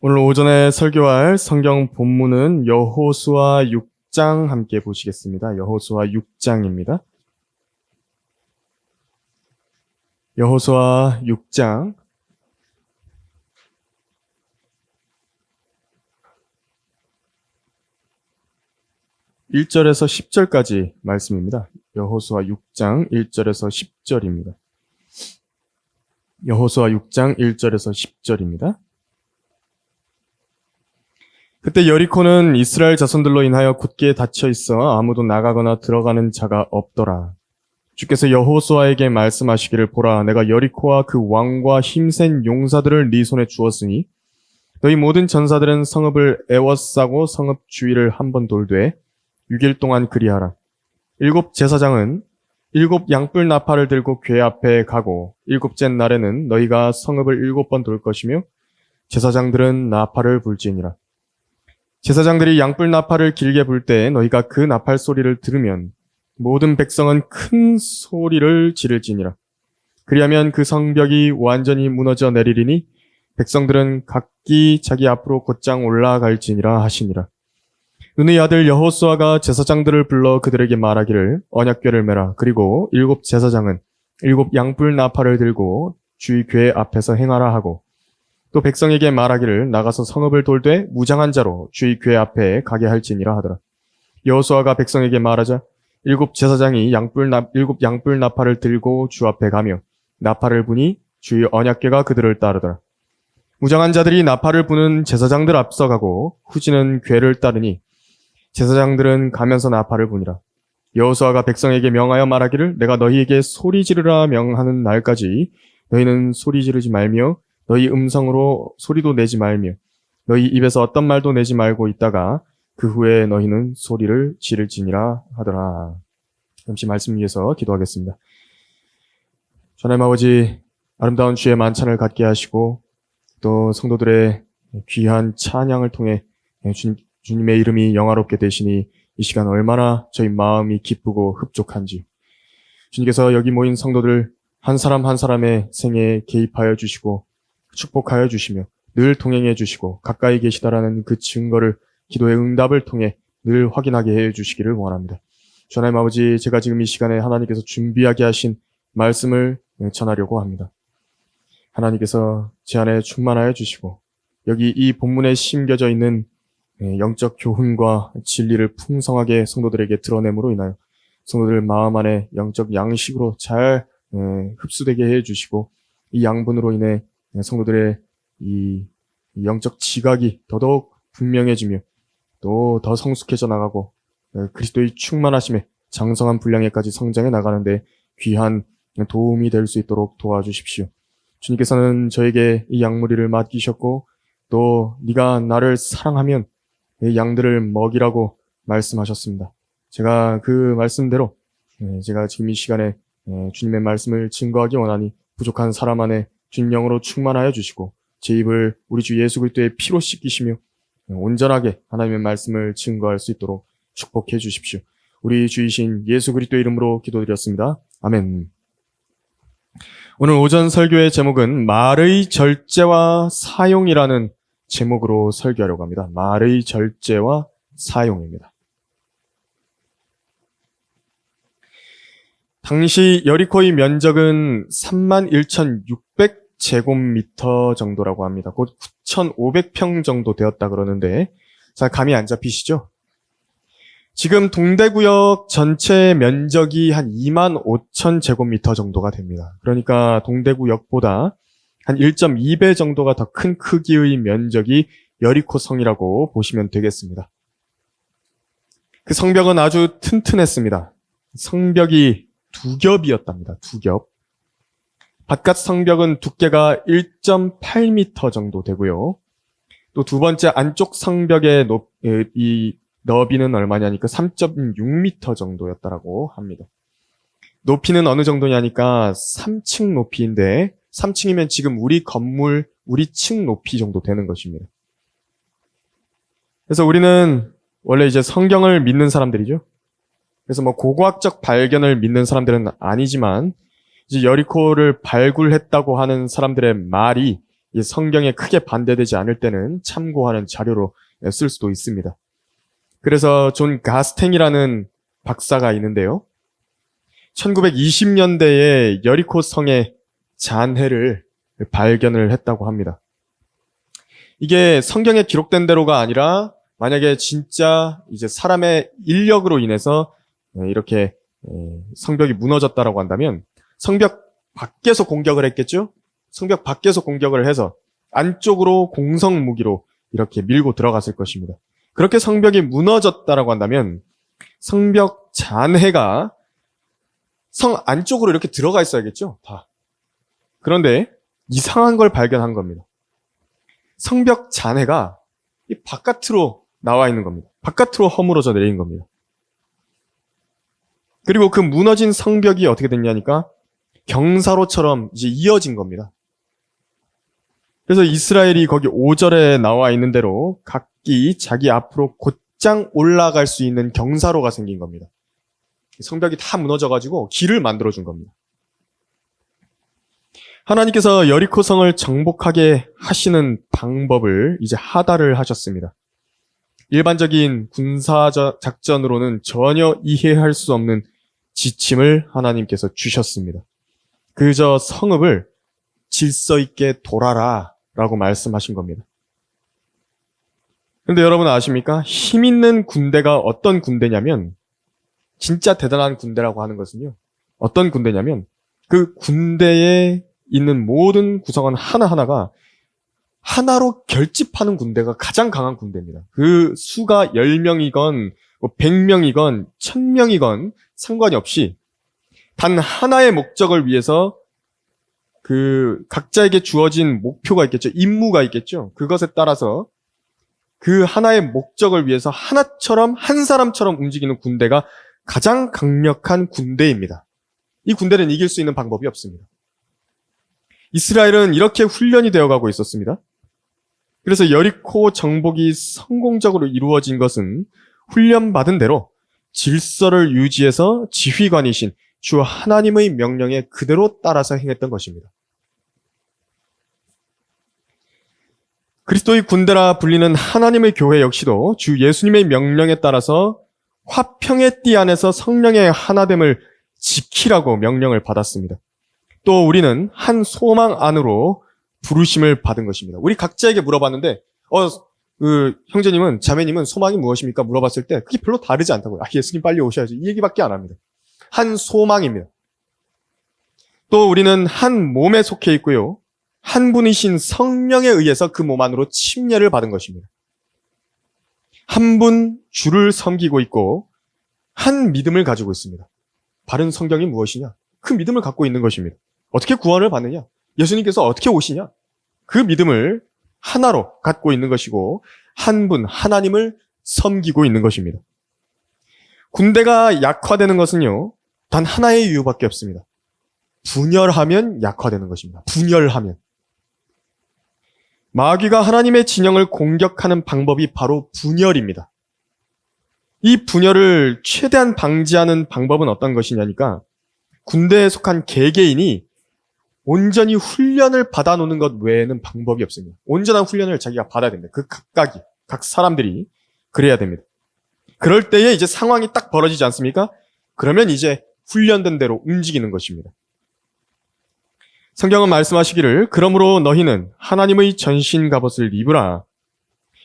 오늘 오전에 설교할 성경 본문은 여호수아 6장 함께 보시겠습니다. 여호수아 6장입니다. 여호수아 6장 1절에서 10절까지 말씀입니다. 여호수아 6장 1절에서 10절입니다. 여호수아 6장 1절에서 10절입니다. 그때 여리코는 이스라엘 자손들로 인하여 굳게 닫혀 있어 아무도 나가거나 들어가는 자가 없더라. 주께서 여호수아에게 말씀하시기를, 보라, 내가 여리코와 그 왕과 힘센 용사들을 네 손에 주었으니 너희 모든 전사들은 성읍을 에워싸고 성읍 주위를 한번 돌되 6일 동안 그리하라. 7 제사장은 7 양뿔 나팔을 들고 궤 앞에 가고 7째 날에는 너희가 성읍을 7번 돌 것이며 제사장들은 나팔을 불지니라. 제사장들이 양뿔 나팔을 길게 불 때 너희가 그 나팔 소리를 들으면 모든 백성은 큰 소리를 지를지니라. 그리하면 그 성벽이 완전히 무너져 내리리니 백성들은 각기 자기 앞으로 곧장 올라갈지니라 하시니라. 눈의 아들 여호수아가 제사장들을 불러 그들에게 말하기를, 언약궤를 메라. 그리고 7 제사장은 7 양뿔 나팔을 들고 주의 궤 앞에서 행하라 하고, 또 백성에게 말하기를, 나가서 성읍을 돌되 무장한 자로 주의 궤 앞에 가게 할지니라 하더라. 여호수아가 백성에게 말하자 7 제사장이 7 양뿔 나팔을 들고 주 앞에 가며 나팔을 부니 주의 언약궤가 그들을 따르더라. 무장한 자들이 나팔을 부는 제사장들 앞서가고 후지는 궤를 따르니 제사장들은 가면서 나팔을 부니라. 여호수아가 백성에게 명하여 말하기를, 내가 너희에게 소리 지르라 명하는 날까지 너희는 소리 지르지 말며 너희 음성으로 소리도 내지 말며 너희 입에서 어떤 말도 내지 말고 있다가 그 후에 너희는 소리를 지를지니라 하더라. 잠시 말씀 위해서 기도하겠습니다. 하나님 아버지, 아름다운 주의 만찬을 갖게 하시고 또 성도들의 귀한 찬양을 통해 주님의 이름이 영화롭게 되시니 이 시간 얼마나 저희 마음이 기쁘고 흡족한지, 주님께서 여기 모인 성도들 한 사람 한 사람의 생애에 개입하여 주시고 축복하여 주시며 늘 동행해 주시고 가까이 계시다라는 그 증거를 기도의 응답을 통해 늘 확인하게 해 주시기를 원합니다. 주 하나님 아버지, 제가 지금 이 시간에 하나님께서 준비하게 하신 말씀을 전하려고 합니다. 하나님께서 제 안에 충만하여 주시고 여기 이 본문에 심겨져 있는 영적 교훈과 진리를 풍성하게 성도들에게 드러냄으로 인하여 성도들 마음 안에 영적 양식으로 잘 흡수되게 해 주시고 이 양분으로 인해 성도들의 이 영적 지각이 더더욱 분명해지며 또 더 성숙해져 나가고 그리스도의 충만하심에 장성한 분량에까지 성장해 나가는데 귀한 도움이 될 수 있도록 도와주십시오. 주님께서는 저에게 이 양무리를 맡기셨고 또 네가 나를 사랑하면 이 양들을 먹이라고 말씀하셨습니다. 제가 그 말씀대로 제가 지금 이 시간에 주님의 말씀을 증거하기 원하니 부족한 사람 안에 주님 영으로 충만하여 주시고 제 입을 우리 주 예수 그리스도의 피로 씻기시며 온전하게 하나님의 말씀을 증거할 수 있도록 축복해 주십시오. 우리 주이신 예수 그리스도의 이름으로 기도드렸습니다. 아멘. 오늘 오전 설교의 제목은 말의 절제와 사용이라는 제목으로 설교하려고 합니다. 말의 절제와 사용입니다. 당시 여리코의 면적은 31,600제곱미터 정도라고 합니다. 곧 9,500평 정도 되었다 그러는데 잘 감이 안 잡히시죠? 지금 동대구역 전체 면적이 한 25,000제곱미터 정도가 됩니다. 그러니까 동대구역보다 한 1.2배 정도가 더 큰 크기의 면적이 여리코 성이라고 보시면 되겠습니다. 그 성벽은 아주 튼튼했습니다. 성벽이 2겹이었답니다. 2겹. 바깥 성벽은 두께가 1.8m 정도 되고요. 또 두 번째 안쪽 성벽의 이 너비는 얼마냐니까 3.6m 정도였다라고 합니다. 높이는 어느 정도냐니까 3층 높이인데 3층이면 지금 우리 건물, 우리 층 높이 정도 되는 것입니다. 그래서 우리는 원래 이제 성경을 믿는 사람들이죠. 그래서 뭐 고고학적 발견을 믿는 사람들은 아니지만 이제 여리코를 발굴했다고 하는 사람들의 말이 이 성경에 크게 반대되지 않을 때는 참고하는 자료로 쓸 수도 있습니다. 그래서 존 가스탱이라는 박사가 있는데요. 1920년대에 여리코 성의 잔해를 발견을 했다고 합니다. 이게 성경에 기록된 대로가 아니라 만약에 진짜 이제 사람의 인력으로 인해서 이렇게 성벽이 무너졌다라고 한다면 성벽 밖에서 공격을 했겠죠? 성벽 밖에서 공격을 해서 안쪽으로 공성 무기로 이렇게 밀고 들어갔을 것입니다. 그렇게 성벽이 무너졌다라고 한다면 성벽 잔해가 성 안쪽으로 이렇게 들어가 있어야겠죠? 다. 그런데 이상한 걸 발견한 겁니다. 성벽 잔해가 이 바깥으로 나와 있는 겁니다. 바깥으로 허물어져 내린 겁니다. 그리고 그 무너진 성벽이 어떻게 됐냐니까 경사로처럼 이제 이어진 겁니다. 그래서 이스라엘이 거기 5절에 나와 있는 대로 각기 자기 앞으로 곧장 올라갈 수 있는 경사로가 생긴 겁니다. 성벽이 다 무너져가지고 길을 만들어준 겁니다. 하나님께서 여리코 성을 정복하게 하시는 방법을 이제 하달을 하셨습니다. 일반적인 군사 작전으로는 전혀 이해할 수 없는 지침을 하나님께서 주셨습니다. 그저 성읍을 질서 있게 돌아라 라고 말씀하신 겁니다. 그런데 여러분 아십니까? 힘 있는 군대가 어떤 군대냐면 진짜 대단한 군대라고 하는 것은요. 어떤 군대냐면 그 군대에 있는 모든 구성원 하나하나가 하나로 결집하는 군대가 가장 강한 군대입니다. 그 수가 10명이건 100명이건 1000명이건 상관이 없이 단 하나의 목적을 위해서 그 각자에게 주어진 목표가 있겠죠. 임무가 있겠죠. 그것에 따라서 그 하나의 목적을 위해서 하나처럼 한 사람처럼 움직이는 군대가 가장 강력한 군대입니다. 이 군대는 이길 수 있는 방법이 없습니다. 이스라엘은 이렇게 훈련이 되어가고 있었습니다. 그래서 여리코 정복이 성공적으로 이루어진 것은 훈련받은 대로 질서를 유지해서 지휘관이신 주 하나님의 명령에 그대로 따라서 행했던 것입니다. 그리스도의 군대라 불리는 하나님의 교회 역시도 주 예수님의 명령에 따라서 화평의 띠 안에서 성령의 하나됨을 지키라고 명령을 받았습니다. 또 우리는 한 소망 안으로 부르심을 받은 것입니다. 우리 각자에게 물어봤는데 형제님은, 자매님은 소망이 무엇입니까? 물어봤을 때 그게 별로 다르지 않다고요. 예수님 빨리 오셔야지. 이 얘기밖에 안 합니다. 한 소망입니다. 또 우리는 한 몸에 속해 있고요. 한 분이신 성령에 의해서 그 몸 안으로 침례를 받은 것입니다. 한 분 주를 섬기고 있고 한 믿음을 가지고 있습니다. 바른 성경이 무엇이냐? 그 믿음을 갖고 있는 것입니다. 어떻게 구원을 받느냐? 예수님께서 어떻게 오시냐? 그 믿음을 하나로 갖고 있는 것이고 한 분 하나님을 섬기고 있는 것입니다. 군대가 약화되는 것은요. 단 하나의 이유밖에 없습니다. 분열하면 약화되는 것입니다. 분열하면. 마귀가 하나님의 진영을 공격하는 방법이 바로 분열입니다. 이 분열을 최대한 방지하는 방법은 어떤 것이냐니까 군대에 속한 개개인이 온전히 훈련을 받아놓는 것 외에는 방법이 없습니다. 온전한 훈련을 자기가 받아야 됩니다. 그 각각이, 각 사람들이 그래야 됩니다. 그럴 때에 이제 상황이 딱 벌어지지 않습니까? 그러면 이제 훈련된 대로 움직이는 것입니다. 성경은 말씀하시기를 그러므로 너희는 하나님의 전신 갑옷을 입으라.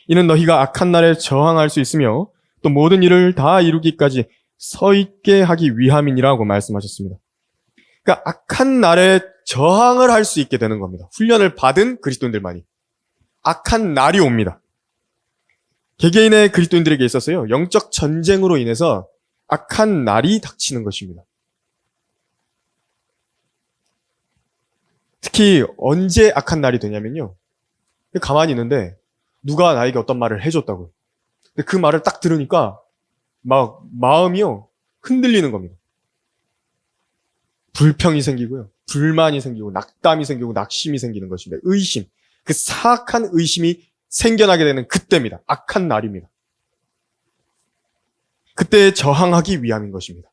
이는 너희가 악한 날에 저항할 수 있으며 또 모든 일을 다 이루기까지 서 있게 하기 위함이니라고 말씀하셨습니다. 그러니까 악한 날에 저항을 할 수 있게 되는 겁니다. 훈련을 받은 그리스도인들만이. 악한 날이 옵니다. 개개인의 그리스도인들에게 있어서요. 영적 전쟁으로 인해서 악한 날이 닥치는 것입니다. 특히 언제 악한 날이 되냐면요. 가만히 있는데 누가 나에게 어떤 말을 해줬다고요. 근데 그 말을 딱 들으니까 막 마음이요. 흔들리는 겁니다. 불평이 생기고요. 불만이 생기고 낙담이 생기고 낙심이 생기는 것입니다. 의심. 그 사악한 의심이 생겨나게 되는 그때입니다. 악한 날입니다. 그때 저항하기 위함인 것입니다.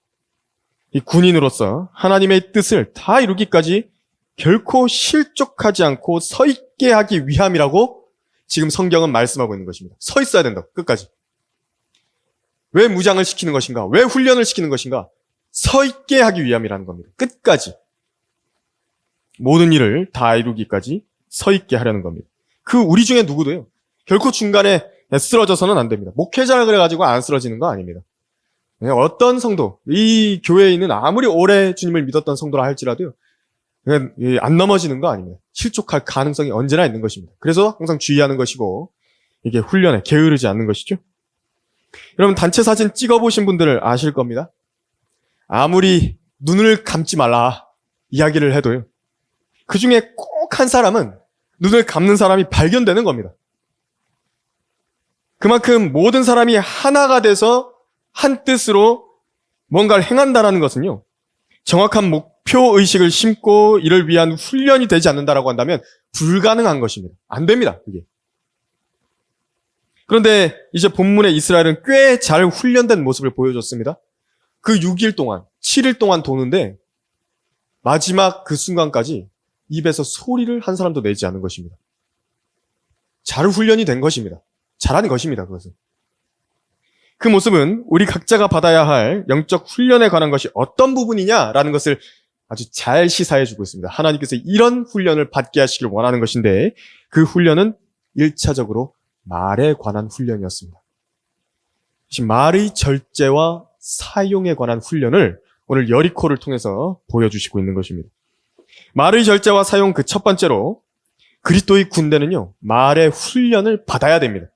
이 군인으로서 하나님의 뜻을 다 이루기까지 결코 실족하지 않고 서 있게 하기 위함이라고 지금 성경은 말씀하고 있는 것입니다. 서 있어야 된다고, 끝까지. 왜 무장을 시키는 것인가? 왜 훈련을 시키는 것인가? 서 있게 하기 위함이라는 겁니다. 끝까지. 모든 일을 다 이루기까지 서 있게 하려는 겁니다. 그 우리 중에 누구도요, 결코 중간에 쓰러져서는 안 됩니다. 목회자라 그래가지고 안 쓰러지는 거 아닙니다. 어떤 성도, 이 교회에 있는 아무리 오래 주님을 믿었던 성도라 할지라도요, 안 넘어지는 거 아닙니다. 실족할 가능성이 언제나 있는 것입니다. 그래서 항상 주의하는 것이고, 이게 훈련에 게으르지 않는 것이죠. 여러분, 단체 사진 찍어보신 분들을 아실 겁니다. 아무리 눈을 감지 말라 이야기를 해도요, 그 중에 꼭 한 사람은 눈을 감는 사람이 발견되는 겁니다. 그만큼 모든 사람이 하나가 돼서 한 뜻으로 뭔가를 행한다는 것은요, 정확한 목표의식을 심고 이를 위한 훈련이 되지 않는다라고 한다면 불가능한 것입니다. 안 됩니다, 그게. 그런데 이제 본문의 이스라엘은 꽤 잘 훈련된 모습을 보여줬습니다. 그 6일 동안, 7일 동안 도는데 마지막 그 순간까지 입에서 소리를 한 사람도 내지 않은 것입니다. 잘 훈련이 된 것입니다. 잘한 것입니다, 그것은. 그 모습은 우리 각자가 받아야 할 영적 훈련에 관한 것이 어떤 부분이냐라는 것을 아주 잘 시사해주고 있습니다. 하나님께서 이런 훈련을 받게 하시길 원하는 것인데, 그 훈련은 1차적으로 말에 관한 훈련이었습니다. 말의 절제와 사용에 관한 훈련을 오늘 여리코를 통해서 보여주시고 있는 것입니다. 말의 절제와 사용, 그 첫 번째로 그리스도의 군대는요, 말의 훈련을 받아야 됩니다.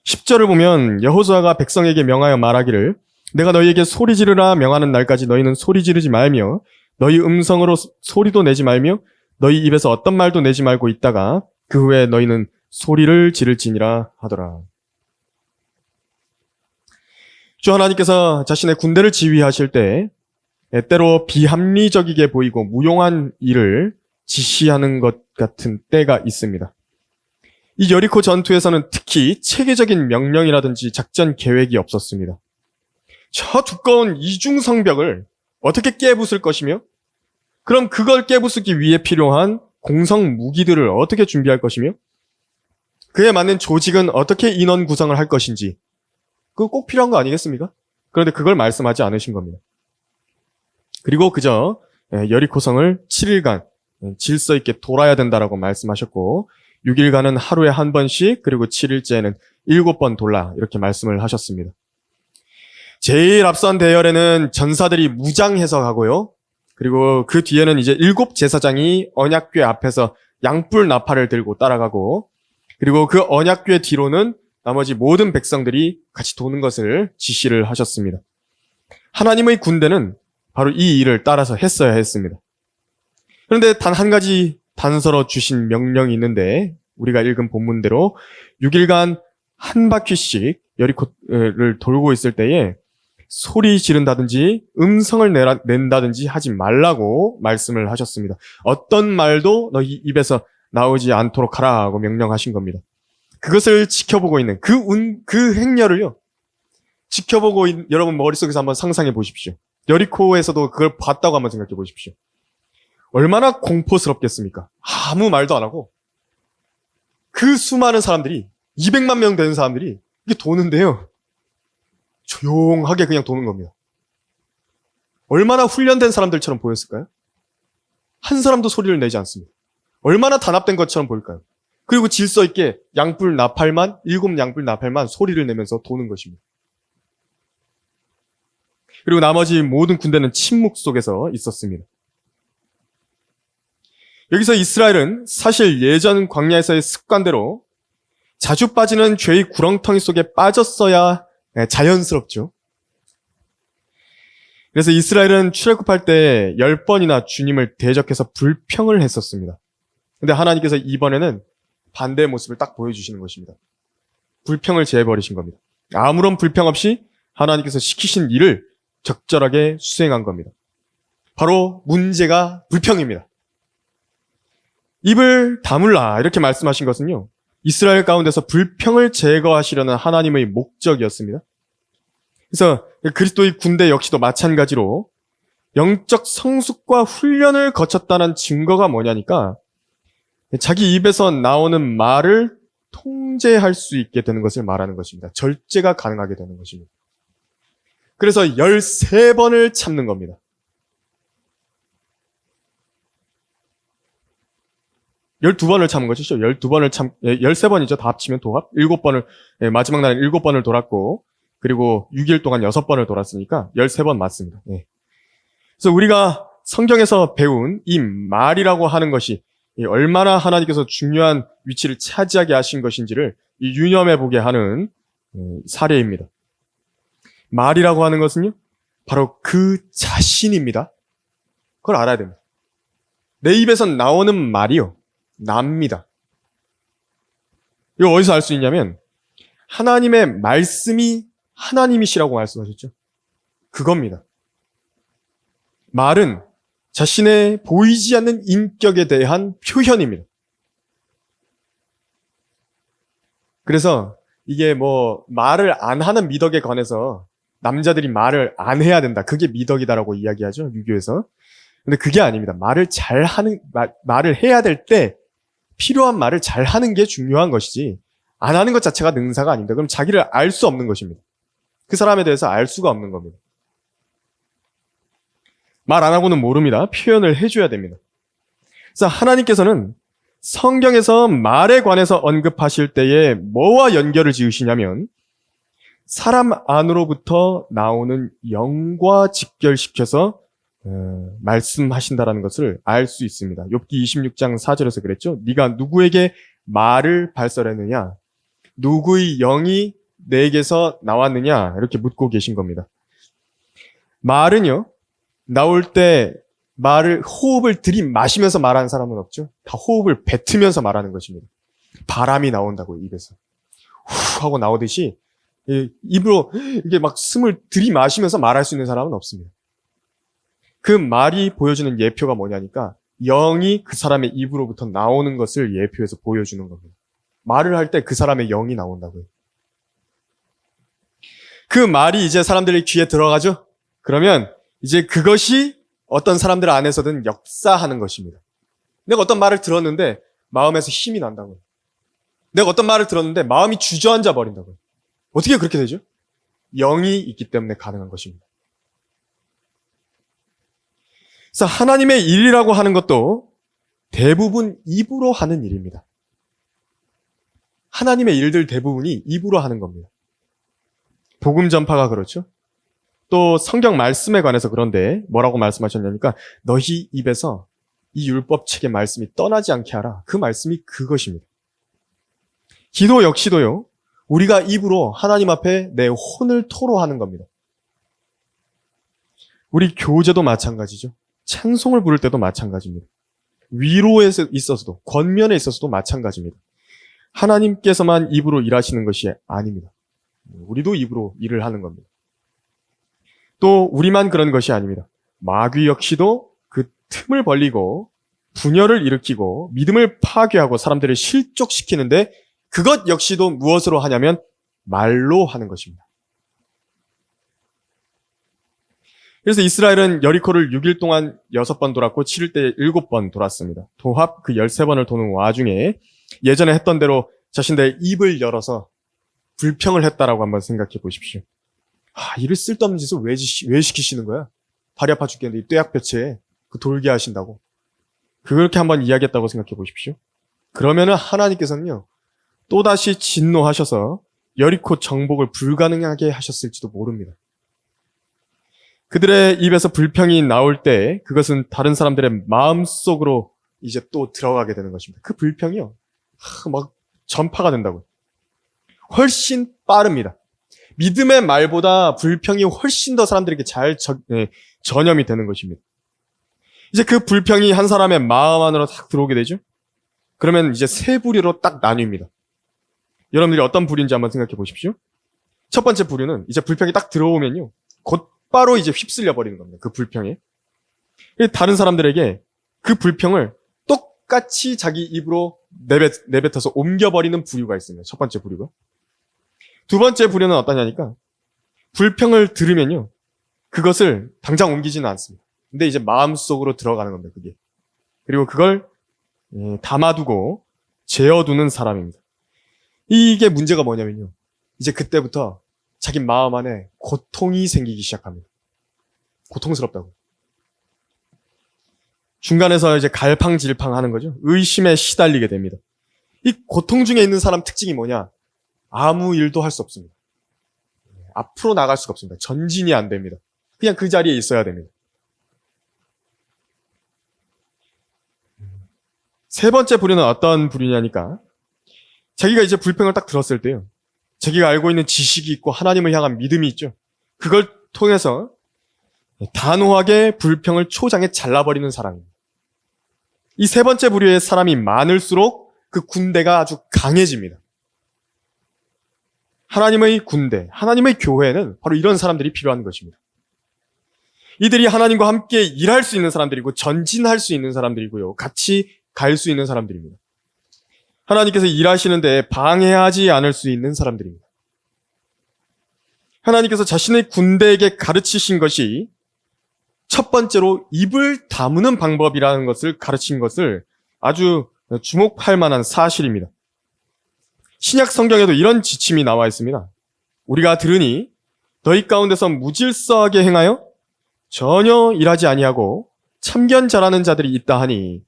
10절을 보면 여호수아가 백성에게 명하여 말하기를, 내가 너희에게 소리 지르라 명하는 날까지 너희는 소리 지르지 말며 너희 음성으로 소리도 내지 말며 너희 입에서 어떤 말도 내지 말고 있다가 그 후에 너희는 소리를 지를지니라 하더라. 주 하나님께서 자신의 군대를 지휘하실 때 때로 비합리적이게 보이고 무용한 일을 지시하는 것 같은 때가 있습니다. 이 여리코 전투에서는 특히 체계적인 명령이라든지 작전 계획이 없었습니다. 저 두꺼운 이중성벽을 어떻게 깨부술 것이며, 그럼 그걸 깨부수기 위해 필요한 공성 무기들을 어떻게 준비할 것이며, 그에 맞는 조직은 어떻게 인원 구성을 할 것인지, 그거 꼭 필요한 거 아니겠습니까? 그런데 그걸 말씀하지 않으신 겁니다. 그리고 그저 여리코성을 7일간 질서 있게 돌아야 된다라고 말씀하셨고, 6일간은 하루에 한 번씩, 그리고 7일째에는 7번 돌라, 이렇게 말씀을 하셨습니다. 제일 앞선 대열에는 전사들이 무장해서 가고요, 그리고 그 뒤에는 이제 7 제사장이 언약궤 앞에서 양뿔 나팔을 들고 따라가고, 그리고 그 언약궤 뒤로는 나머지 모든 백성들이 같이 도는 것을 지시를 하셨습니다. 하나님의 군대는 바로 이 일을 따라서 했어야 했습니다. 그런데 단 한 가지 단서로 주신 명령이 있는데, 우리가 읽은 본문대로 6일간 한 바퀴씩 여리코를 돌고 있을 때에 소리 지른다든지 음성을 낸다든지 하지 말라고 말씀을 하셨습니다. 어떤 말도 너희 입에서 나오지 않도록 하라고 명령하신 겁니다. 그것을 지켜보고 있는 그 행렬을요, 여러분 머릿속에서 한번 상상해 보십시오. 여리코에서도 그걸 봤다고 한번 생각해 보십시오. 얼마나 공포스럽겠습니까? 아무 말도 안 하고 그 수많은 사람들이, 200만 명 되는 사람들이 이게 도는데요, 조용하게 그냥 도는 겁니다. 얼마나 훈련된 사람들처럼 보였을까요? 한 사람도 소리를 내지 않습니다. 얼마나 단합된 것처럼 보일까요? 그리고 질서 있게 양뿔 나팔만, 7 양뿔 나팔만 소리를 내면서 도는 것입니다. 그리고 나머지 모든 군대는 침묵 속에서 있었습니다. 여기서 이스라엘은 사실 예전 광야에서의 습관대로 자주 빠지는 죄의 구렁텅이 속에 빠졌어야 자연스럽죠. 그래서 이스라엘은 출애굽할 때 10번이나 주님을 대적해서 불평을 했었습니다. 근데 하나님께서 이번에는 반대의 모습을 딱 보여주시는 것입니다. 불평을 제해버리신 겁니다. 아무런 불평 없이 하나님께서 시키신 일을 적절하게 수행한 겁니다. 바로 문제가 불평입니다. 입을 다물라, 이렇게 말씀하신 것은요, 이스라엘 가운데서 불평을 제거하시려는 하나님의 목적이었습니다. 그래서 그리스도의 군대 역시도 마찬가지로 영적 성숙과 훈련을 거쳤다는 증거가 뭐냐니까, 자기 입에서 나오는 말을 통제할 수 있게 되는 것을 말하는 것입니다. 절제가 가능하게 되는 것입니다. 그래서 13번을 참는 겁니다. 12번을 참은 거죠. 13번이죠. 다 합치면 도합. 7번을, 마지막 날은 7번을 돌았고, 그리고 6일 동안 6번을 돌았으니까 13번 맞습니다. 예. 그래서 우리가 성경에서 배운 이 말이라고 하는 것이 얼마나 하나님께서 중요한 위치를 차지하게 하신 것인지를 유념해 보게 하는 사례입니다. 말이라고 하는 것은요, 바로 그 자신입니다. 그걸 알아야 됩니다. 내 입에서 나오는 말이요, 납니다. 이거 어디서 알 수 있냐면, 하나님의 말씀이 하나님이시라고 말씀하셨죠. 그겁니다. 말은 자신의 보이지 않는 인격에 대한 표현입니다. 그래서 이게 말을 안 하는 미덕에 관해서 남자들이 말을 안 해야 된다. 그게 미덕이다라고 이야기하죠. 유교에서. 근데 그게 아닙니다. 말을 해야 될 때 필요한 말을 잘 하는 게 중요한 것이지, 안 하는 것 자체가 능사가 아닙니다. 그럼 자기를 알 수 없는 것입니다. 그 사람에 대해서 알 수가 없는 겁니다. 말 안 하고는 모릅니다. 표현을 해줘야 됩니다. 그래서 하나님께서는 성경에서 말에 관해서 언급하실 때에 뭐와 연결을 지으시냐면, 사람 안으로부터 나오는 영과 직결시켜서 말씀하신다라는 것을 알 수 있습니다. 욥기 26장 4절에서 그랬죠. 네가 누구에게 말을 발설했느냐? 누구의 영이 내게서 나왔느냐? 이렇게 묻고 계신 겁니다. 말은요, 나올 때 호흡을 들이마시면서 말하는 사람은 없죠. 다 호흡을 뱉으면서 말하는 것입니다. 바람이 나온다고요, 입에서. 후 하고 나오듯이 입으로 이게 막 숨을 들이마시면서 말할 수 있는 사람은 없습니다. 그 말이 보여주는 예표가 뭐냐니까, 영이 그 사람의 입으로부터 나오는 것을 예표해서 보여주는 겁니다. 말을 할 때 그 사람의 영이 나온다고요. 그 말이 이제 사람들의 귀에 들어가죠? 그러면 이제 그것이 어떤 사람들 안에서든 역사하는 것입니다. 내가 어떤 말을 들었는데 마음에서 힘이 난다고요. 내가 어떤 말을 들었는데 마음이 주저앉아 버린다고요. 어떻게 그렇게 되죠? 영이 있기 때문에 가능한 것입니다. 그래서 하나님의 일이라고 하는 것도 대부분 입으로 하는 일입니다. 하나님의 일들 대부분이 입으로 하는 겁니다. 복음 전파가 그렇죠. 또 성경 말씀에 관해서 그런데 뭐라고 말씀하셨냐니까, 너희 입에서 이 율법책의 말씀이 떠나지 않게 하라. 그 말씀이 그것입니다. 기도 역시도요, 우리가 입으로 하나님 앞에 내 혼을 토로하는 겁니다. 우리 교제도 마찬가지죠. 찬송을 부를 때도 마찬가지입니다. 위로에 있어서도, 권면에 있어서도 마찬가지입니다. 하나님께서만 입으로 일하시는 것이 아닙니다. 우리도 입으로 일을 하는 겁니다. 또 우리만 그런 것이 아닙니다. 마귀 역시도 그 틈을 벌리고 분열을 일으키고 믿음을 파괴하고 사람들을 실족시키는데, 그것 역시도 무엇으로 하냐면 말로 하는 것입니다. 그래서 이스라엘은 여리코를 6일 동안 6번 돌았고 7일 때 7번 돌았습니다. 도합 그 13번을 도는 와중에 예전에 했던 대로 자신들의 입을 열어서 불평을 했다라고 한번 생각해 보십시오. 이를 쓸데없는 짓을 왜 시키시는 거야? 다리 아파 죽겠는데 이 떼약볕에 그 돌게 하신다고. 그렇게 한번 이야기했다고 생각해 보십시오. 그러면은 하나님께서는요, 또다시 진노하셔서 여리코 정복을 불가능하게 하셨을지도 모릅니다. 그들의 입에서 불평이 나올 때 그것은 다른 사람들의 마음속으로 이제 또 들어가게 되는 것입니다. 그 불평이요, 막 전파가 된다고요. 훨씬 빠릅니다. 믿음의 말보다 불평이 훨씬 더 사람들에게 잘 전염이 되는 것입니다. 이제 그 불평이 한 사람의 마음 안으로 딱 들어오게 되죠. 그러면 이제 세 부류로 딱 나뉩니다. 여러분들이 어떤 부류인지 한번 생각해 보십시오. 첫 번째 부류는 이제 불평이 딱 들어오면요, 곧바로 이제 휩쓸려 버리는 겁니다. 그 불평에. 다른 사람들에게 그 불평을 똑같이 자기 입으로 내뱉어서 옮겨버리는 부류가 있습니다. 첫 번째 부류가. 두 번째 부류는 어떠냐니까, 불평을 들으면요, 그것을 당장 옮기지는 않습니다. 근데 이제 마음속으로 들어가는 겁니다, 그게. 그리고 그걸 담아두고 재어두는 사람입니다. 이게 문제가 뭐냐면요. 이제 그때부터 자기 마음 안에 고통이 생기기 시작합니다. 고통스럽다고. 중간에서 이제 갈팡질팡 하는 거죠. 의심에 시달리게 됩니다. 이 고통 중에 있는 사람 특징이 뭐냐? 아무 일도 할 수 없습니다. 앞으로 나갈 수가 없습니다. 전진이 안 됩니다. 그냥 그 자리에 있어야 됩니다. 세 번째 부류는 어떤 부류냐니까 자기가 이제 불평을 딱 들었을 때요. 자기가 알고 있는 지식이 있고 하나님을 향한 믿음이 있죠. 그걸 통해서 단호하게 불평을 초장에 잘라버리는 사람입니다. 이 세 번째 부류의 사람이 많을수록 그 군대가 아주 강해집니다. 하나님의 군대, 하나님의 교회는 바로 이런 사람들이 필요한 것입니다. 이들이 하나님과 함께 일할 수 있는 사람들이고 전진할 수 있는 사람들이고요. 같이 갈 수 있는 사람들입니다. 하나님께서 일하시는데 방해하지 않을 수 있는 사람들입니다. 하나님께서 자신의 군대에게 가르치신 것이 첫 번째로 입을 다무는 방법이라는 것을 가르친 것을 아주 주목할 만한 사실입니다. 신약 성경에도 이런 지침이 나와 있습니다. 우리가 들으니 너희 가운데서 무질서하게 행하여 전혀 일하지 아니하고 참견 잘하는 자들이 있다 하니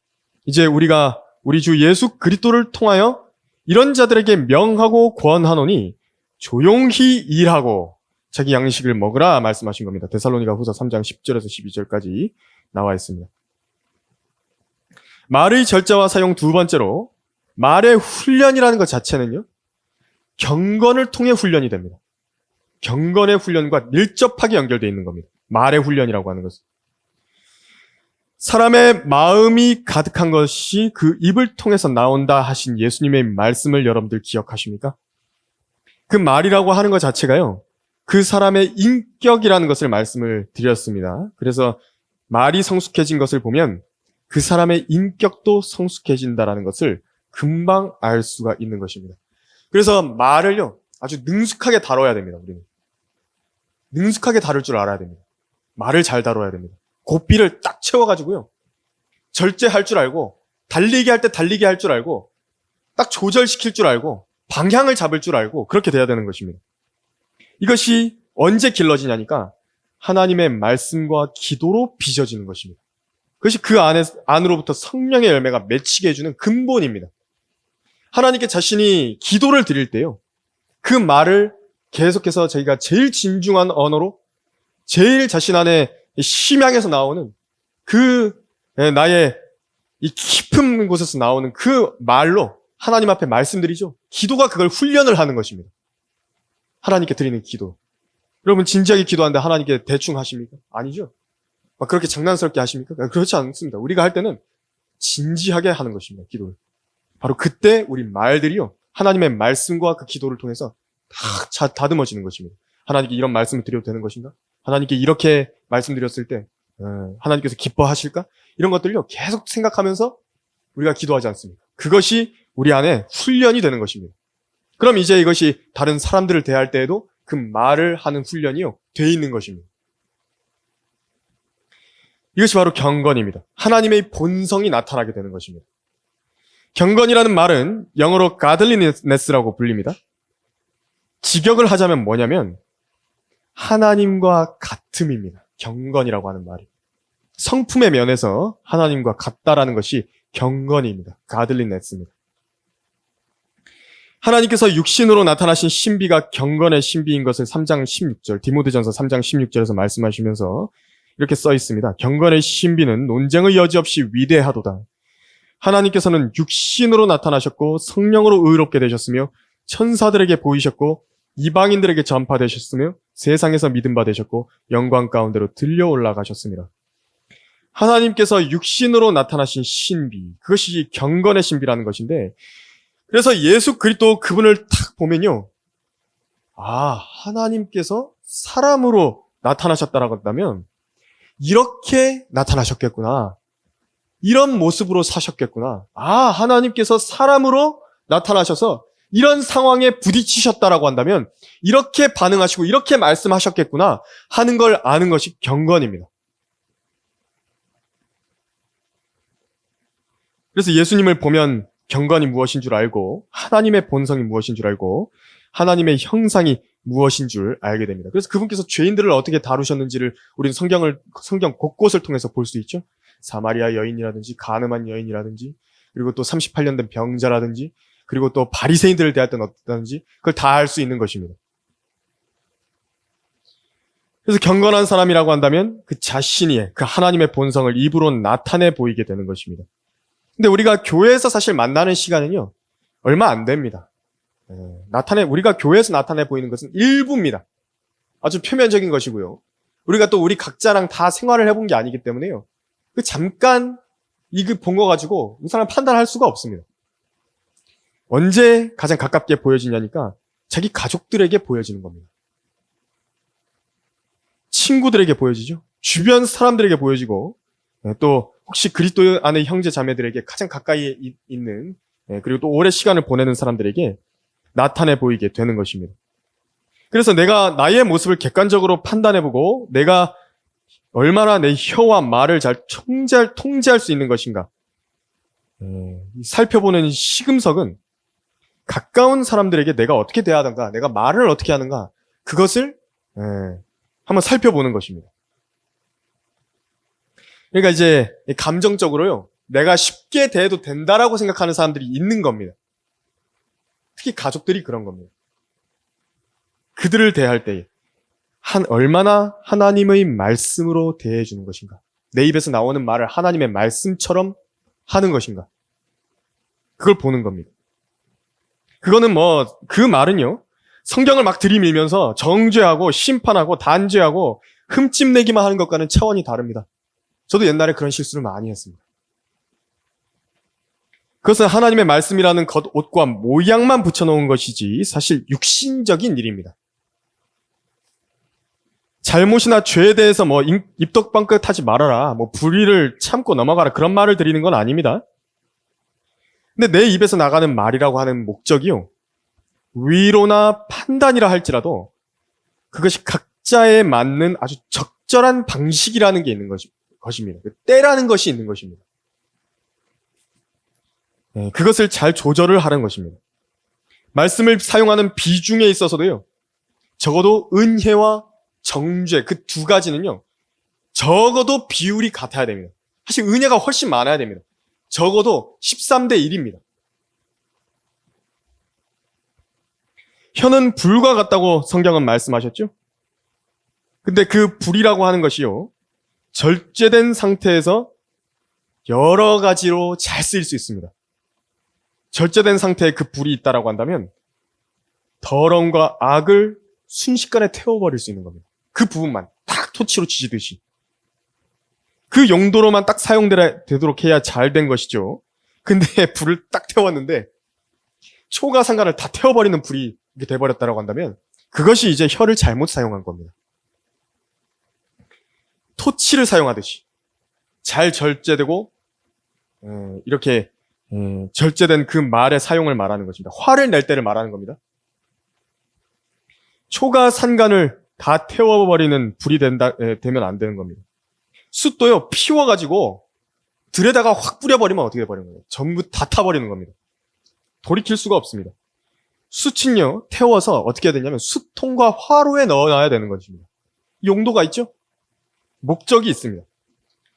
이제 우리가 우리 주 예수 그리스도를 통하여 이런 자들에게 명하고 권하노니 조용히 일하고 자기 양식을 먹으라 말씀하신 겁니다. 데살로니가 후서 3장 10절에서 12절까지 나와 있습니다. 말의 절자와 사용 두 번째로 말의 훈련이라는 것 자체는요. 경건을 통해 훈련이 됩니다. 경건의 훈련과 밀접하게 연결되어 있는 겁니다. 말의 훈련이라고 하는 것은. 사람의 마음이 가득한 것이 그 입을 통해서 나온다 하신 예수님의 말씀을 여러분들 기억하십니까? 그 말이라고 하는 것 자체가요. 그 사람의 인격이라는 것을 말씀을 드렸습니다. 그래서 말이 성숙해진 것을 보면 그 사람의 인격도 성숙해진다라는 것을 금방 알 수가 있는 것입니다. 그래서 말을요, 아주 능숙하게 다뤄야 됩니다, 우리는. 능숙하게 다룰 줄 알아야 됩니다. 말을 잘 다뤄야 됩니다. 고삐를 딱 채워가지고요, 절제할 줄 알고, 달리기 할 때 달리기 할 줄 알고, 딱 조절시킬 줄 알고, 방향을 잡을 줄 알고, 그렇게 돼야 되는 것입니다. 이것이 언제 길러지냐니까, 하나님의 말씀과 기도로 빚어지는 것입니다. 그것이 그 안으로부터 성령의 열매가 맺히게 해주는 근본입니다. 하나님께 자신이 기도를 드릴 때요, 그 말을 계속해서 저희가 제일 진중한 언어로, 제일 자신 안에 심양에서 나오는 그 나의 이 깊은 곳에서 나오는 그 말로 하나님 앞에 말씀드리죠. 기도가 그걸 훈련을 하는 것입니다. 하나님께 드리는 기도. 여러분 진지하게 기도하는데 하나님께 대충 하십니까? 아니죠. 막 그렇게 장난스럽게 하십니까? 그렇지 않습니다. 우리가 할 때는 진지하게 하는 것입니다. 기도를. 바로 그때 우리 말들이요, 하나님의 말씀과 그 기도를 통해서 다 다듬어지는 것입니다. 하나님께 이런 말씀을 드려도 되는 것인가? 하나님께 이렇게 말씀드렸을 때 하나님께서 기뻐하실까? 이런 것들요 계속 생각하면서 우리가 기도하지 않습니까? 그것이 우리 안에 훈련이 되는 것입니다. 그럼 이제 이것이 다른 사람들을 대할 때에도 그 말을 하는 훈련이요 돼 있는 것입니다. 이것이 바로 경건입니다. 하나님의 본성이 나타나게 되는 것입니다. 경건이라는 말은 영어로 godliness라고 불립니다. 직역을 하자면 뭐냐면 하나님과 같음입니다. 경건이라고 하는 말이. 성품의 면에서 하나님과 같다라는 것이 경건입니다. godliness입니다. 하나님께서 육신으로 나타나신 신비가 경건의 신비인 것을 3장 16절, 디모데전서 3장 16절에서 말씀하시면서 이렇게 써 있습니다. 경건의 신비는 논쟁의 여지 없이 위대하도다. 하나님께서는 육신으로 나타나셨고 성령으로 의롭게 되셨으며 천사들에게 보이셨고 이방인들에게 전파되셨으며 세상에서 믿음 받으셨고 영광 가운데로 들려 올라가셨습니다. 하나님께서 육신으로 나타나신 신비, 그것이 경건의 신비라는 것인데, 그래서 예수 그리스도 그분을 탁 보면요, 하나님께서 사람으로 나타나셨다라고 한다면 이렇게 나타나셨겠구나, 이런 모습으로 사셨겠구나, 하나님께서 사람으로 나타나셔서 이런 상황에 부딪히셨다라고 한다면 이렇게 반응하시고 이렇게 말씀하셨겠구나 하는 걸 아는 것이 경건입니다. 그래서 예수님을 보면 경건이 무엇인 줄 알고 하나님의 본성이 무엇인 줄 알고 하나님의 형상이 무엇인 줄 알게 됩니다. 그래서 그분께서 죄인들을 어떻게 다루셨는지를 우리는 성경 곳곳을 통해서 볼 수 있죠. 사마리아 여인이라든지 가늠한 여인이라든지 그리고 또 38년 된 병자라든지 그리고 또 바리새인들을 대할 때는 어떠든지 그걸 다 알 수 있는 것입니다. 그래서 경건한 사람이라고 한다면 그 자신이 그 하나님의 본성을 입으로 나타내 보이게 되는 것입니다. 근데 우리가 교회에서 사실 만나는 시간은요, 얼마 안 됩니다. 우리가 교회에서 나타내 보이는 것은 일부입니다. 아주 표면적인 것이고요. 우리가 또 우리 각자랑 다 생활을 해본 게 아니기 때문에요. 그 잠깐 이거 본 거 가지고 이 사람 판단할 수가 없습니다. 언제 가장 가깝게 보여지냐니까 자기 가족들에게 보여지는 겁니다. 친구들에게 보여지죠. 주변 사람들에게 보여지고 또 혹시 그리스도 안의 형제 자매들에게 가장 가까이 있는 그리고 또 오래 시간을 보내는 사람들에게 나타내 보이게 되는 것입니다. 그래서 내가 나의 모습을 객관적으로 판단해보고 내가 얼마나 내 혀와 말을 잘 통제할 수 있는 것인가 살펴보는 시금석은 가까운 사람들에게 내가 어떻게 대하던가 내가 말을 어떻게 하는가 그것을 한번 살펴보는 것입니다. 그러니까 이제 감정적으로요 내가 쉽게 대해도 된다라고 생각하는 사람들이 있는 겁니다. 특히 가족들이 그런 겁니다. 그들을 대할 때 얼마나 하나님의 말씀으로 대해주는 것인가 내 입에서 나오는 말을 하나님의 말씀처럼 하는 것인가 그걸 보는 겁니다. 그거는 그 말은요 성경을 막 들이밀면서 정죄하고 심판하고 단죄하고 흠집내기만 하는 것과는 차원이 다릅니다. 저도 옛날에 그런 실수를 많이 했습니다. 그것은 하나님의 말씀이라는 겉옷과 모양만 붙여놓은 것이지 사실 육신적인 일입니다. 잘못이나 죄에 대해서 입덕방긋 하지 말아라, 불의를 참고 넘어가라 그런 말을 드리는 건 아닙니다. 근데 내 입에서 나가는 말이라고 하는 목적이요. 위로나 판단이라 할지라도 그것이 각자에 맞는 아주 적절한 방식이라는 게 있는 것입니다. 때라는 것이 있는 것입니다. 그것을 잘 조절을 하는 것입니다. 말씀을 사용하는 비중에 있어서도요. 적어도 은혜와 정죄 그 두 가지는요. 적어도 비율이 같아야 됩니다. 사실 은혜가 훨씬 많아야 됩니다. 적어도 13대 1입니다. 혀는 불과 같다고 성경은 말씀하셨죠? 근데 그 불이라고 하는 것이요. 절제된 상태에서 여러 가지로 잘 쓰일 수 있습니다. 절제된 상태에 그 불이 있다라고 한다면 더러움과 악을 순식간에 태워버릴 수 있는 겁니다. 그 부분만 딱 토치로 지지듯이. 그 용도로만 딱 사용되도록 해야 잘 된 것이죠. 근데 불을 딱 태웠는데 초가 상간을 다 태워버리는 불이 이렇게 돼버렸다라고 한다면 그것이 이제 혀를 잘못 사용한 겁니다. 토치를 사용하듯이 잘 절제되고 이렇게 절제된 그 말의 사용을 말하는 것입니다. 화를 낼 때를 말하는 겁니다. 초가 산간을 다 태워버리는 불이 되면 안 되는 겁니다. 숯도요, 피워가지고 들에다가 확 뿌려버리면 어떻게 돼버리는 거예요? 전부 다 타버리는 겁니다. 돌이킬 수가 없습니다. 숯은요, 태워서 어떻게 해야 되냐면 숯통과 화로에 넣어놔야 되는 것입니다. 용도가 있죠? 목적이 있습니다.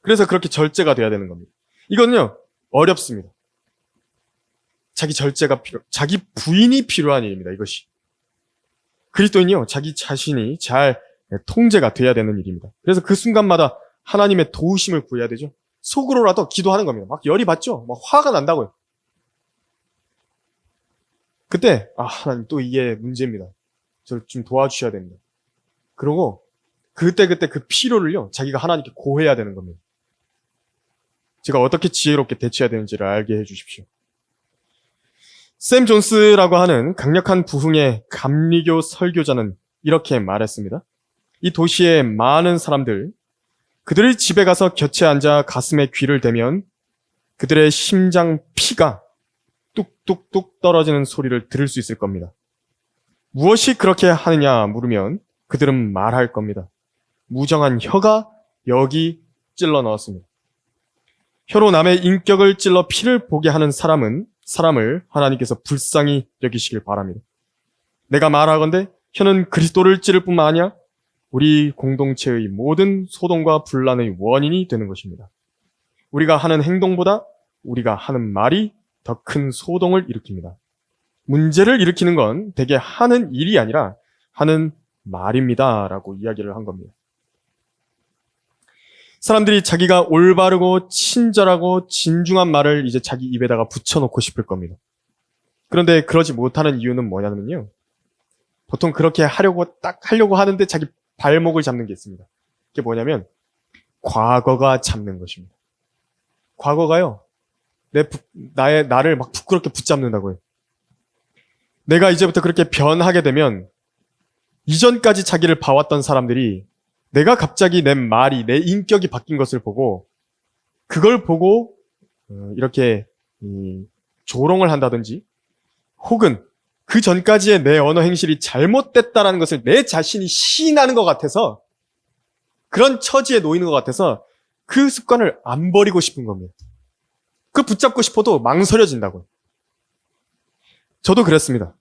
그래서 그렇게 절제가 돼야 되는 겁니다. 이건요, 어렵습니다. 자기 부인이 필요한 일입니다, 이것이. 그리스도인이요, 자기 자신이 잘 통제가 돼야 되는 일입니다. 그래서 그 순간마다 하나님의 도우심을 구해야 되죠. 속으로라도 기도하는 겁니다. 막 열이 받죠? 막 화가 난다고요. 그때, 하나님 또 이게 문제입니다. 저를 좀 도와주셔야 됩니다. 그러고, 그때 그 필요를요, 자기가 하나님께 고해야 되는 겁니다. 제가 어떻게 지혜롭게 대처해야 되는지를 알게 해주십시오. 샘 존스라고 하는 강력한 부흥의 감리교 설교자는 이렇게 말했습니다. 이 도시의 많은 사람들, 그들의 집에 가서 곁에 앉아 가슴에 귀를 대면 그들의 심장 피가 뚝뚝뚝 떨어지는 소리를 들을 수 있을 겁니다. 무엇이 그렇게 하느냐 물으면 그들은 말할 겁니다. 무정한 혀가 여기 찔러 넣었습니다. 혀로 남의 인격을 찔러 피를 보게 하는 사람을 하나님께서 불쌍히 여기시길 바랍니다. 내가 말하건대 혀는 그리스도를 찌를 뿐만 아니라 우리 공동체의 모든 소동과 분란의 원인이 되는 것입니다. 우리가 하는 행동보다 우리가 하는 말이 더 큰 소동을 일으킵니다. 문제를 일으키는 건 대개 하는 일이 아니라 하는 말입니다. 라고 이야기를 한 겁니다. 사람들이 자기가 올바르고 친절하고 진중한 말을 이제 자기 입에다가 붙여놓고 싶을 겁니다. 그런데 그러지 못하는 이유는 뭐냐면요. 보통 그렇게 하려고 하는데 자기 발목을 잡는 게 있습니다. 그게 뭐냐면 과거가 잡는 것입니다. 과거가요. 나를 막 부끄럽게 붙잡는다고요. 내가 이제부터 그렇게 변하게 되면 이전까지 자기를 봐왔던 사람들이 내가 갑자기 내 말이, 내 인격이 바뀐 것을 보고 그걸 보고 이렇게 조롱을 한다든지 혹은 그 전까지의 내 언어 행실이 잘못됐다라는 것을 내 자신이 시인하는 것 같아서 그런 처지에 놓이는 것 같아서 그 습관을 안 버리고 싶은 겁니다. 그 붙잡고 싶어도 망설여진다고요. 저도 그랬습니다.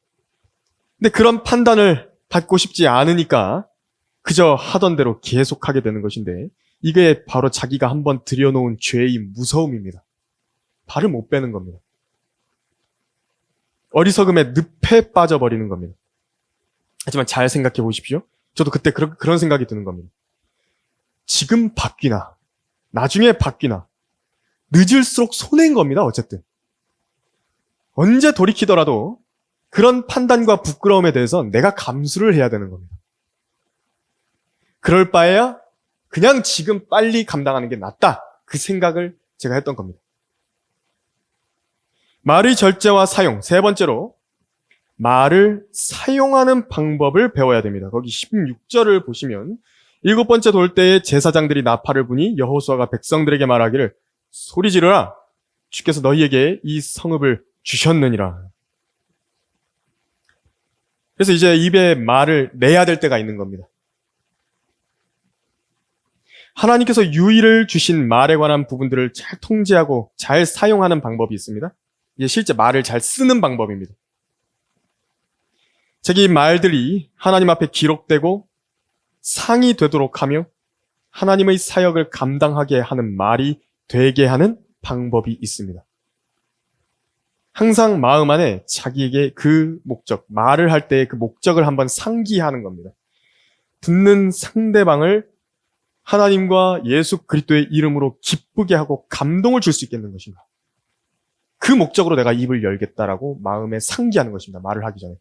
근데 그런 판단을 받고 싶지 않으니까 그저 하던 대로 계속하게 되는 것인데 이게 바로 자기가 한번 들여놓은 죄의 무서움입니다. 발을 못 빼는 겁니다. 어리석음의 늪에 빠져버리는 겁니다. 하지만 잘 생각해 보십시오. 저도 그때 그런 생각이 드는 겁니다. 지금 바뀌나 나중에 바뀌나 늦을수록 손해인 겁니다. 어쨌든 언제 돌이키더라도 그런 판단과 부끄러움에 대해서 내가 감수를 해야 되는 겁니다. 그럴 바에야 그냥 지금 빨리 감당하는 게 낫다. 그 생각을 제가 했던 겁니다. 말의 절제와 사용. 세 번째로 말을 사용하는 방법을 배워야 됩니다. 거기 16절을 보시면 일곱 번째 돌 때에 제사장들이 나팔을 부니 여호수아가 백성들에게 말하기를 소리 지르라. 주께서 너희에게 이 성읍을 주셨느니라. 그래서 이제 입에 말을 내야 될 때가 있는 겁니다. 하나님께서 유의를 주신 말에 관한 부분들을 잘 통제하고 잘 사용하는 방법이 있습니다. 이게 실제 말을 잘 쓰는 방법입니다. 자기 말들이 하나님 앞에 기록되고 상이 되도록 하며 하나님의 사역을 감당하게 하는 말이 되게 하는 방법이 있습니다. 항상 마음 안에 자기에게 그 목적, 말을 할 때의 그 목적을 한번 상기하는 겁니다. 듣는 상대방을 하나님과 예수 그리스도의 이름으로 기쁘게 하고 감동을 줄 수 있겠는 것인가. 그 목적으로 내가 입을 열겠다라고 마음에 상기하는 것입니다. 말을 하기 전에.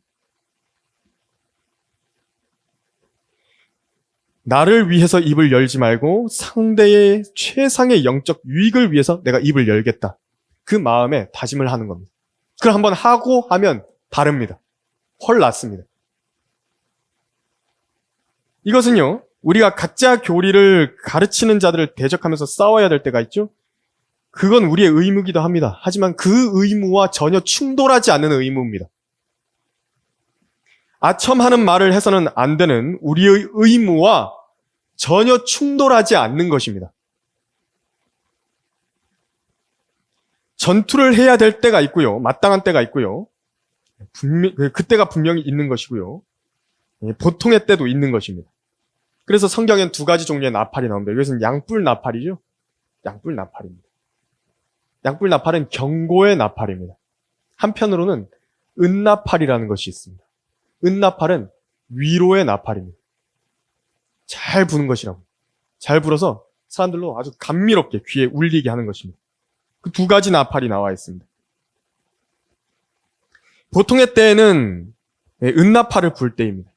나를 위해서 입을 열지 말고 상대의 최상의 영적 유익을 위해서 내가 입을 열겠다. 그 마음에 다짐을 하는 겁니다. 그걸 한번 하고 하면 다릅니다. 훨 낫습니다. 이것은요, 우리가 가짜 교리를 가르치는 자들을 대적하면서 싸워야 될 때가 있죠. 그건 우리의 의무이기도 합니다. 하지만 그 의무와 전혀 충돌하지 않는 의무입니다. 아첨하는 말을 해서는 안 되는 우리의 의무와 전혀 충돌하지 않는 것입니다. 전투를 해야 될 때가 있고요. 마땅한 때가 있고요. 그때가 분명히 있는 것이고요. 보통의 때도 있는 것입니다. 그래서 성경엔 두 가지 종류의 나팔이 나옵니다. 이것은 양뿔 나팔이죠. 양뿔 나팔입니다. 양뿔 나팔은 경고의 나팔입니다. 한편으로는 은나팔이라는 것이 있습니다. 은나팔은 위로의 나팔입니다. 잘 부는 것이라고. 잘 불어서 사람들로 아주 감미롭게 귀에 울리게 하는 것입니다. 그 두 가지 나팔이 나와 있습니다. 보통의 때에는 은나팔을 불 때입니다.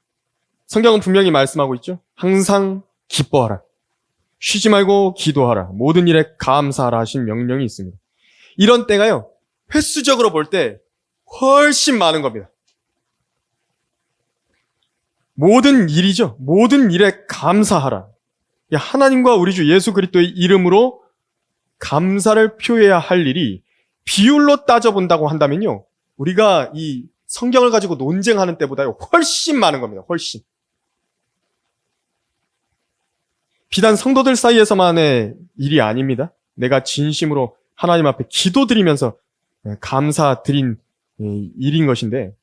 성경은 분명히 말씀하고 있죠. 항상 기뻐하라. 쉬지 말고 기도하라. 모든 일에 감사하라 하신 명령이 있습니다. 이런 때가요. 횟수적으로 볼 때 훨씬 많은 겁니다. 모든 일이죠. 모든 일에 감사하라. 하나님과 우리 주 예수 그리스도의 이름으로 감사를 표해야 할 일이 비율로 따져본다고 한다면요. 우리가 이 성경을 가지고 논쟁하는 때보다 훨씬 많은 겁니다. 훨씬. 비단 성도들 사이에서만의 일이 아닙니다. 내가 진심으로 하나님 앞에 기도드리면서 감사드린 일인 것인데,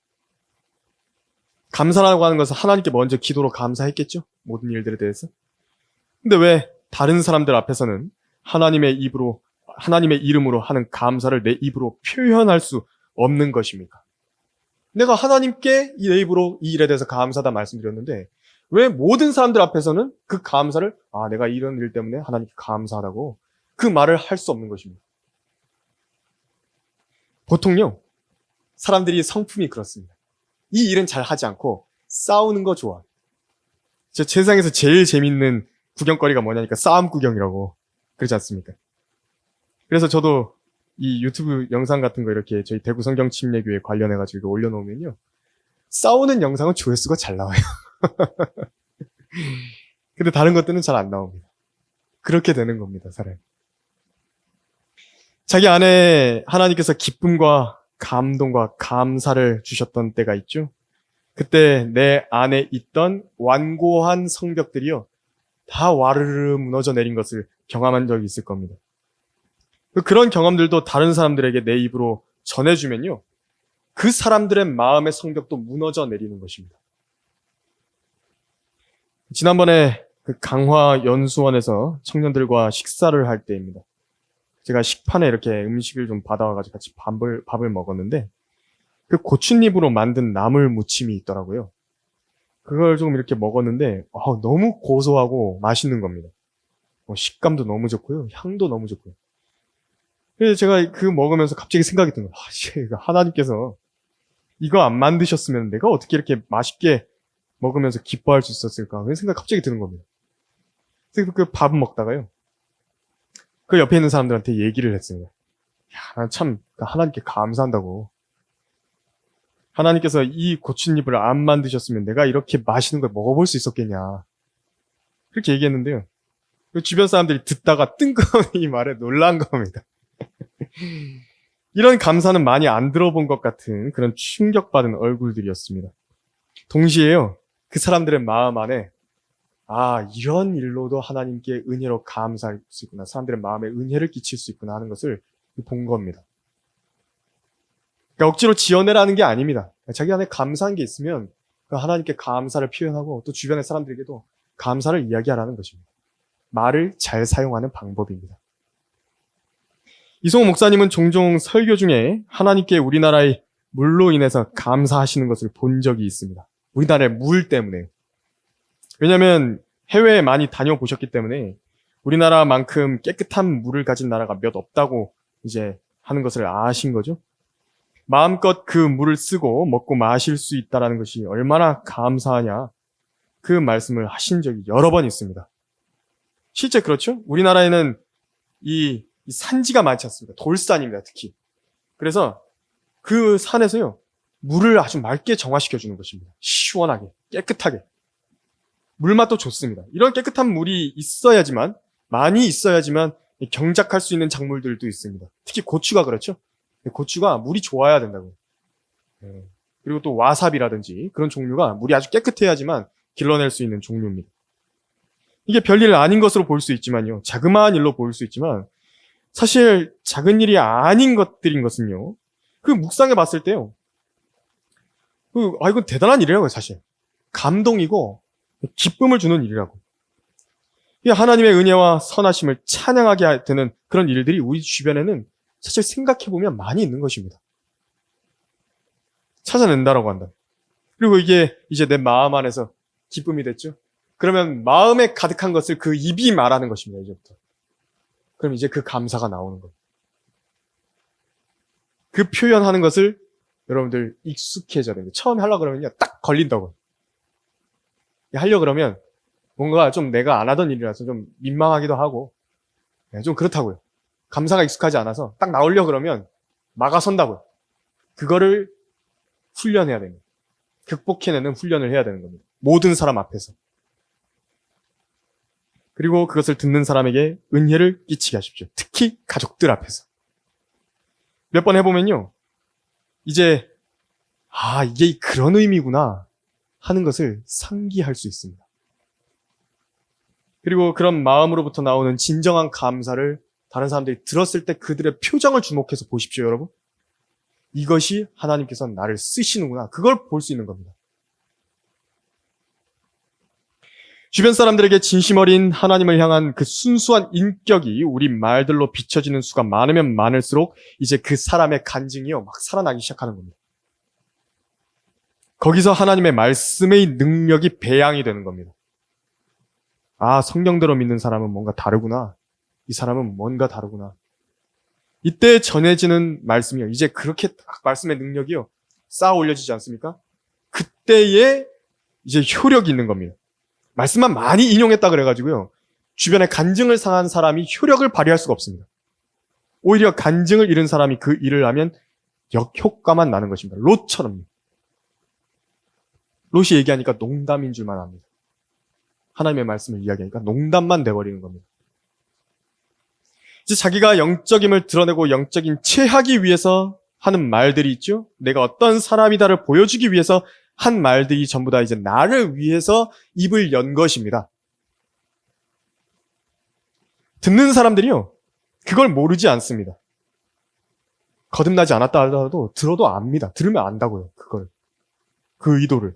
감사라고 하는 것은 하나님께 먼저 기도로 감사했겠죠? 모든 일들에 대해서. 근데 왜 다른 사람들 앞에서는 하나님의 이름으로 하는 감사를 내 입으로 표현할 수 없는 것입니까? 내가 하나님께 내 입으로 이 일에 대해서 감사하다 말씀드렸는데, 왜 모든 사람들 앞에서는 그 감사를, 내가 이런 일 때문에 하나님께 감사하다고 그 말을 할 수 없는 것입니다. 보통요, 사람들이 성품이 그렇습니다. 이 일은 잘 하지 않고 싸우는 거 좋아. 세상에서 제일 재밌는 구경거리가 뭐냐니까 싸움 구경이라고 그러지 않습니까? 그래서 저도 이 유튜브 영상 같은 거 이렇게 저희 대구 성경 침례교회 관련해가지고 올려놓으면요, 싸우는 영상은 조회수가 잘 나와요. 근데 다른 것들은 잘 안 나옵니다. 그렇게 되는 겁니다, 사람이. 자기 안에 하나님께서 기쁨과 감동과 감사를 주셨던 때가 있죠. 그때 내 안에 있던 완고한 성벽들이요, 다 와르르 무너져 내린 것을 경험한 적이 있을 겁니다. 그런 경험들도 다른 사람들에게 내 입으로 전해주면요, 그 사람들의 마음의 성벽도 무너져 내리는 것입니다. 지난번에 그 강화 연수원에서 청년들과 식사를 할 때입니다. 제가 식판에 이렇게 음식을 좀 받아와가지고 같이 밥을 먹었는데, 그 고추잎으로 만든 나물 무침이 있더라고요. 그걸 좀 이렇게 먹었는데, 너무 고소하고 맛있는 겁니다. 식감도 너무 좋고요, 향도 너무 좋고요. 그래서 제가 그 먹으면서 갑자기 생각이 든 거예요. 하나님께서 이거 안 만드셨으면 내가 어떻게 이렇게 맛있게 먹으면서 기뻐할 수 있었을까? 그런 생각이 갑자기 드는 겁니다. 그래서 그 밥 먹다가요, 그 옆에 있는 사람들한테 얘기를 했습니다. 난 참 하나님께 감사한다고. 하나님께서 이 고추잎을 안 만드셨으면 내가 이렇게 맛있는 걸 먹어볼 수 있었겠냐. 그렇게 얘기했는데요, 주변 사람들이 듣다가 뜬금없이 이 말에 놀란 겁니다. 이런 감사는 많이 안 들어본 것 같은 그런 충격받은 얼굴들이었습니다. 동시에요, 그 사람들의 마음 안에 이런 일로도 하나님께 은혜로 감사할 수 있구나, 사람들의 마음에 은혜를 끼칠 수 있구나 하는 것을 본 겁니다. 그러니까 억지로 지어내라는 게 아닙니다. 자기 안에 감사한 게 있으면 하나님께 감사를 표현하고 또 주변의 사람들에게도 감사를 이야기하라는 것입니다. 말을 잘 사용하는 방법입니다. 이성호 목사님은 종종 설교 중에 하나님께 우리나라의 물로 인해서 감사하시는 것을 본 적이 있습니다. 우리나라의 물 때문에. 왜냐하면 해외에 많이 다녀보셨기 때문에 우리나라만큼 깨끗한 물을 가진 나라가 몇 없다고 이제 하는 것을 아신 거죠. 마음껏 그 물을 쓰고 먹고 마실 수 있다는 것이 얼마나 감사하냐, 그 말씀을 하신 적이 여러 번 있습니다. 실제 그렇죠? 우리나라에는 이 산지가 많지 않습니까? 돌산입니다, 특히. 그래서 그 산에서요, 물을 아주 맑게 정화시켜 주는 것입니다. 시원하게, 깨끗하게. 물맛도 좋습니다. 이런 깨끗한 물이 있어야지만, 많이 있어야지만 경작할 수 있는 작물들도 있습니다. 특히 고추가 그렇죠? 고추가 물이 좋아야 된다고. 그리고 또 와사비라든지 그런 종류가 물이 아주 깨끗해야지만 길러낼 수 있는 종류입니다. 이게 별일 아닌 것으로 볼 수 있지만요, 자그마한 일로 보일 수 있지만, 사실 작은 일이 아닌 것들인 것은요, 그 묵상해 봤을 때요, 이건 대단한 일이라고요, 사실. 감동이고 기쁨을 주는 일이라고. 하나님의 은혜와 선하심을 찬양하게 되는 그런 일들이 우리 주변에는 사실 생각해보면 많이 있는 것입니다. 찾아낸다라고 한다. 그리고 이게 이제 내 마음 안에서 기쁨이 됐죠? 그러면 마음에 가득한 것을 그 입이 말하는 것입니다, 이제부터. 그럼 이제 그 감사가 나오는 겁니다. 그 표현하는 것을 여러분들 익숙해져야 됩니다. 처음에 하려고 그러면요, 딱 걸린다고. 하려고 그러면 뭔가 좀 내가 안 하던 일이라서 좀 민망하기도 하고, 좀 그렇다고요. 감사가 익숙하지 않아서 딱 나오려고 그러면 막아선다고요. 그거를 훈련해야 됩니다. 극복해내는 훈련을 해야 되는 겁니다. 모든 사람 앞에서. 그리고 그것을 듣는 사람에게 은혜를 끼치게 하십시오. 특히 가족들 앞에서. 몇 번 해보면요, 이제 이게 그런 의미구나 하는 것을 상기할 수 있습니다. 그리고 그런 마음으로부터 나오는 진정한 감사를 다른 사람들이 들었을 때 그들의 표정을 주목해서 보십시오, 여러분. 이것이 하나님께서 나를 쓰시는구나. 그걸 볼 수 있는 겁니다. 주변 사람들에게 진심 어린 하나님을 향한 그 순수한 인격이 우리 말들로 비춰지는 수가 많으면 많을수록 이제 그 사람의 간증이요, 막 살아나기 시작하는 겁니다. 거기서 하나님의 말씀의 능력이 배양이 되는 겁니다. 아, 성경대로 믿는 사람은 뭔가 다르구나. 이 사람은 뭔가 다르구나. 이때 전해지는 말씀이요. 이제 그렇게 딱 말씀의 능력이요. 쌓아 올려지지 않습니까? 그때에 이제 효력이 있는 겁니다. 말씀만 많이 인용했다 그래가지고요. 주변에 간증을 상한 사람이 효력을 발휘할 수가 없습니다. 오히려 간증을 잃은 사람이 그 일을 하면 역효과만 나는 것입니다. 롯처럼요. 롯이 얘기하니까 농담인 줄만 압니다. 하나님의 말씀을 이야기하니까 농담만 돼버리는 겁니다. 이제 자기가 영적임을 드러내고 영적인 체하기 위해서 하는 말들이 있죠. 내가 어떤 사람이다를 보여주기 위해서 한 말들이 전부 다 이제 나를 위해서 입을 연 것입니다. 듣는 사람들이요, 그걸 모르지 않습니다. 거듭나지 않았다 하더라도 들어도 압니다. 들으면 안다고요. 그 의도를.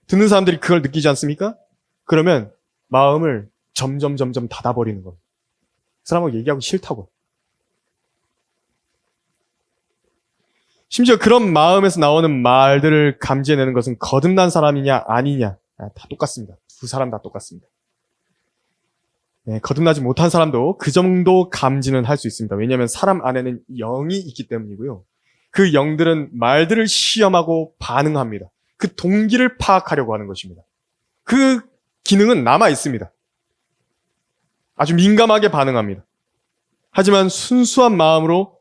듣는 사람들이 그걸 느끼지 않습니까? 그러면 마음을 점점 닫아버리는 겁니다. 그 사람하고 얘기하고 싫다고. 심지어 그런 마음에서 나오는 말들을 감지해내는 것은 거듭난 사람이냐 아니냐 다 똑같습니다. 두 사람 다 똑같습니다. 네, 거듭나지 못한 사람도 그 정도 감지는 할 수 있습니다. 왜냐하면 사람 안에는 영이 있기 때문이고요. 그 영들은 말들을 시험하고 반응합니다. 그 동기를 파악하려고 하는 것입니다. 그 기능은 남아 있습니다. 아주 민감하게 반응합니다. 하지만 순수한 마음으로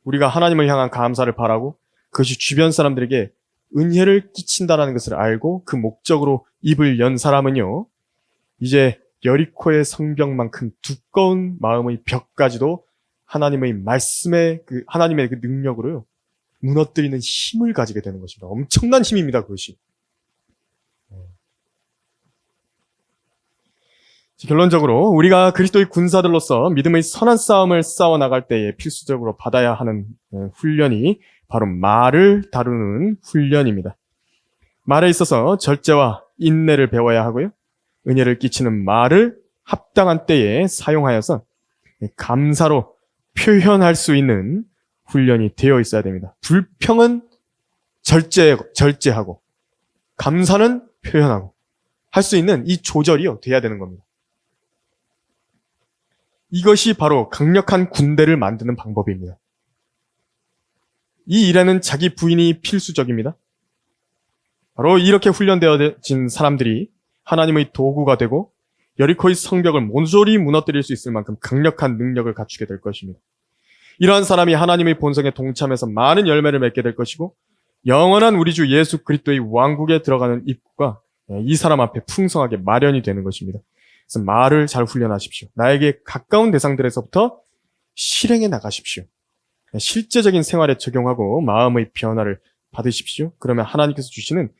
우리가 하나님을 향한 감사를 바라고 그것이 주변 사람들에게 은혜를 끼친다는 것을 알고 그 목적으로 입을 연 사람은요, 이제 여리코의 성벽만큼 두꺼운 마음의 벽까지도 하나님의 말씀의 하나님의 그 능력으로요, 무너뜨리는 힘을 가지게 되는 것입니다. 엄청난 힘입니다, 그것이. 결론적으로 우리가 그리스도의 군사들로서 믿음의 선한 싸움을 싸워나갈 때에 필수적으로 받아야 하는 훈련이 바로 말을 다루는 훈련입니다. 말에 있어서 절제와 인내를 배워야 하고요. 은혜를 끼치는 말을 합당한 때에 사용하여서 감사로 표현할 수 있는 훈련이 되어 있어야 됩니다. 불평은 절제하고 감사는 표현하고 할 수 있는 이 조절이요, 돼야 되는 겁니다. 이것이 바로 강력한 군대를 만드는 방법입니다. 이 일에는 자기 부인이 필수적입니다. 바로 이렇게 훈련되어진 사람들이 하나님의 도구가 되고 여리코의 성벽을 모조리 무너뜨릴 수 있을 만큼 강력한 능력을 갖추게 될 것입니다. 이러한 사람이 하나님의 본성에 동참해서 많은 열매를 맺게 될 것이고 영원한 우리 주 예수 그리스도의 왕국에 들어가는 입구가 이 사람 앞에 풍성하게 마련이 되는 것입니다. 그래서 말을 잘 훈련하십시오. 나에게 가까운 대상들에서부터 실행해 나가십시오. 실제적인 생활에 적용하고 마음의 변화를 받으십시오. 그러면 하나님께서 주시는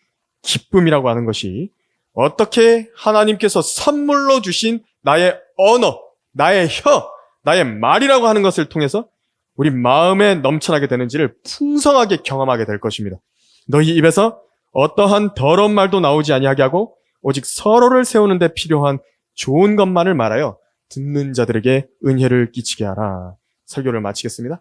기쁨이라고 하는 것이 어떻게 하나님께서 선물로 주신 나의 언어, 나의 혀, 나의 말이라고 하는 것을 통해서 우리 마음에 넘쳐나게 되는지를 풍성하게 경험하게 될 것입니다. 너희 입에서 어떠한 더러운 말도 나오지 아니하게 하고 오직 서로를 세우는 데 필요한 좋은 것만을 말하여 듣는 자들에게 은혜를 끼치게 하라. 설교를 마치겠습니다.